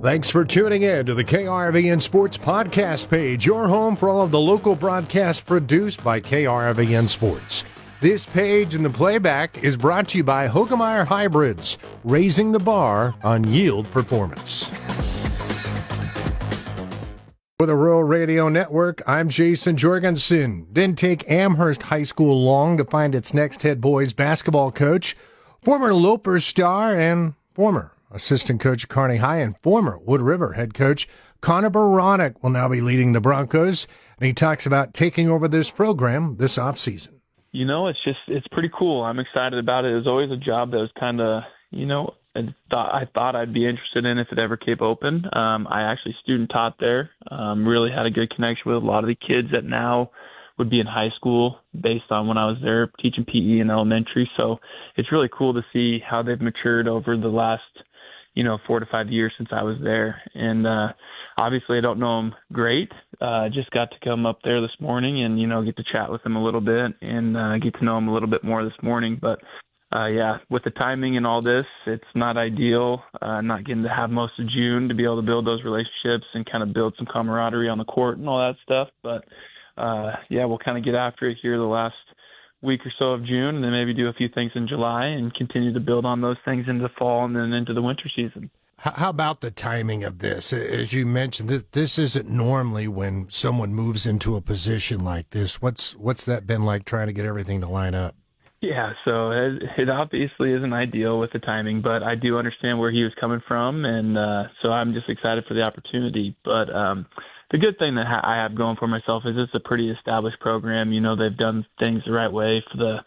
Thanks for tuning in to the KRVN Sports Podcast page, your home for all of the local broadcasts produced by KRVN Sports. This page and the playback is brought to you by Hoegemeyer Hybrids, raising the bar on yield performance. For the Rural Radio Network, I'm Jayson Jorgensen. Didn't take Amherst High School long to find its next head boys basketball coach, former Loper star and former assistant coach at Kearney High and former Wood River head coach Connor Beranek will now be leading the Broncos, and he talks about taking over this program this offseason. You know, it's pretty cool. I'm excited about it. It was always a job that was kind of, I thought I'd be interested in if it ever came open. I actually student taught there, really had a good connection with a lot of the kids that now would be in high school based on when I was there teaching PE in elementary. So it's really cool to see how they've matured over the last 4 to 5 years since I was there. And obviously I don't know them great. Just got to come up there this morning and, get to chat with them a little bit and get to know them a little bit more this morning. But, with the timing and all this, it's not ideal, not getting to have most of June to be able to build those relationships and kind of build some camaraderie on the court and all that stuff. But, we'll kind of get after it here the last week or so of June, and then maybe do a few things in July and continue to build on those things into the fall and then into the winter season. How about the timing of this? As you mentioned, this isn't normally when someone moves into a position like this. What's that been like trying to get everything to line up? Yeah, so it obviously isn't ideal with the timing, but I do understand where he was coming from, and so I'm just excited for the opportunity. But the good thing that I have going for myself is it's a pretty established program. They've done things the right way for the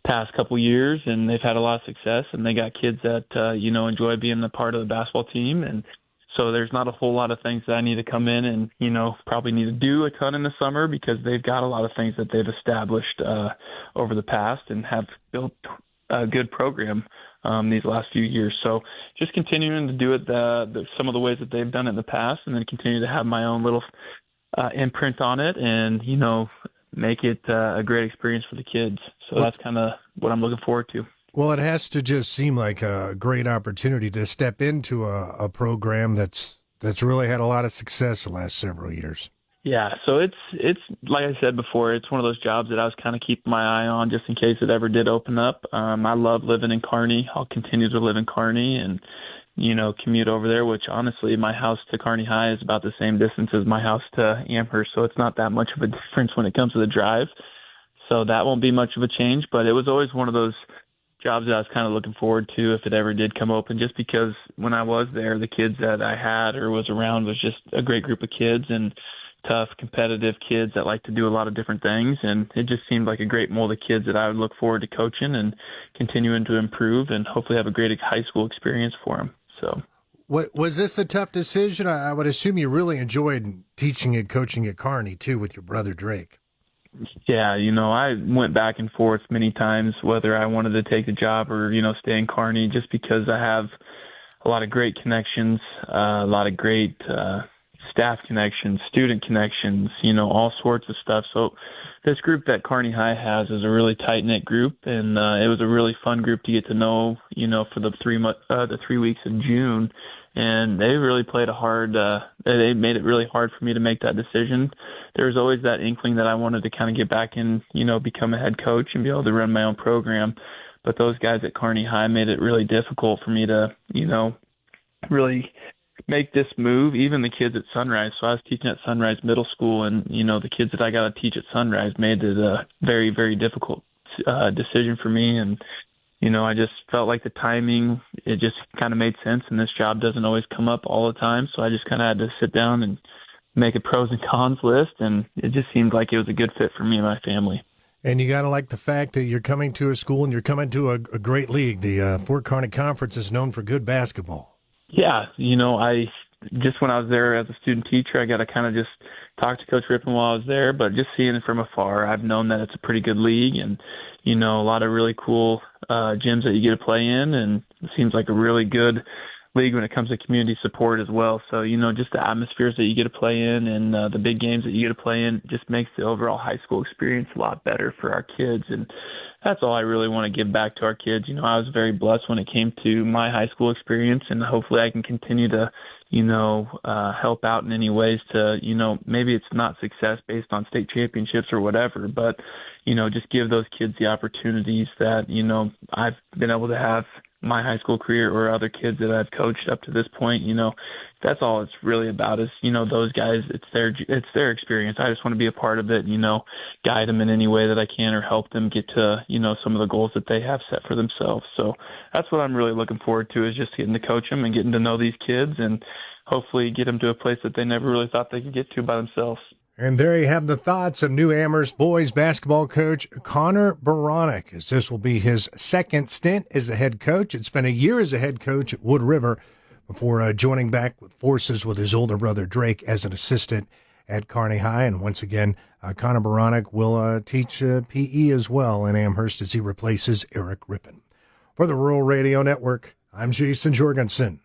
past couple years, and they've had a lot of success, and they got kids that, enjoy being a part of the basketball team. And so there's not a whole lot of things that I need to come in and, probably need to do a ton in the summer because they've got a lot of things that they've established over the past and have built a good program these last few years. So just continuing to do it some of the ways that they've done it in the past, and then continue to have my own little imprint on it and, make it a great experience for the kids. So that's kind of what I'm looking forward to. Well, it has to just seem like a great opportunity to step into a program that's really had a lot of success the last several years. Yeah, so it's like I said before, it's one of those jobs that I was kind of keeping my eye on just in case it ever did open up. I love living in Kearney. I'll continue to live in Kearney and, commute over there, which honestly, my house to Kearney High is about the same distance as my house to Amherst, so it's not that much of a difference when it comes to the drive. So that won't be much of a change, but it was always one of those jobs that I was kind of looking forward to if it ever did come open, just because when I was there, the kids that I had or was around was just a great group of kids and tough, competitive kids that like to do a lot of different things. And it just seemed like a great mold of kids that I would look forward to coaching and continuing to improve and hopefully have a great high school experience for them. So, was this a tough decision? I would assume you really enjoyed teaching and coaching at Kearney, too, with your brother Drake. Yeah, I went back and forth many times whether I wanted to take the job or, stay in Kearney, just because I have a lot of great connections, a lot of great staff connections, student connections, all sorts of stuff. So this group that Kearney High has is a really tight-knit group, and it was a really fun group to get to know, for the 3 weeks of June. And they really played they made it really hard for me to make that decision. There was always that inkling that I wanted to kind of get back and, become a head coach and be able to run my own program. But those guys at Kearney High made it really difficult for me to, really make this move. Even the kids at Sunrise. So I was teaching at Sunrise Middle School, and, the kids that I got to teach at Sunrise made it a very, very difficult decision for me. And, I just felt like the timing, it just kind of made sense, and this job doesn't always come up all the time. So I just kind of had to sit down and make a pros and cons list, and it just seemed like it was a good fit for me and my family. And you got to like the fact that you're coming to a school and you're coming to a great league. The Fort Kearney Conference is known for good basketball. Yeah, I just when I was there as a student teacher, I got to kind of just talk to Coach Rippon while I was there, but just seeing it from afar, I've known that it's a pretty good league and, a lot of really cool gyms that you get to play in, and it seems like a really good league when it comes to community support as well. So, just the atmospheres that you get to play in and the big games that you get to play in just makes the overall high school experience a lot better for our kids. And that's all I really want to give back to our kids. I was very blessed when it came to my high school experience, and hopefully I can continue to, help out in any ways to, maybe it's not success based on state championships or whatever, but, just give those kids the opportunities that, I've been able to have my high school career or other kids that I've coached up to this point. That's all it's really about is, those guys, it's their experience. I just want to be a part of it, guide them in any way that I can or help them get to, some of the goals that they have set for themselves. So that's what I'm really looking forward to, is just getting to coach them and getting to know these kids and hopefully get them to a place that they never really thought they could get to by themselves. And there you have the thoughts of new Amherst boys basketball coach Connor Beranek, as this will be his second stint as a head coach. It's been a year as a head coach at Wood River before joining back with forces with his older brother Drake as an assistant at Kearney High. And once again, Connor Beranek will teach PE as well in Amherst as he replaces Eric Rippon. For the Rural Radio Network, I'm Jayson Jorgensen.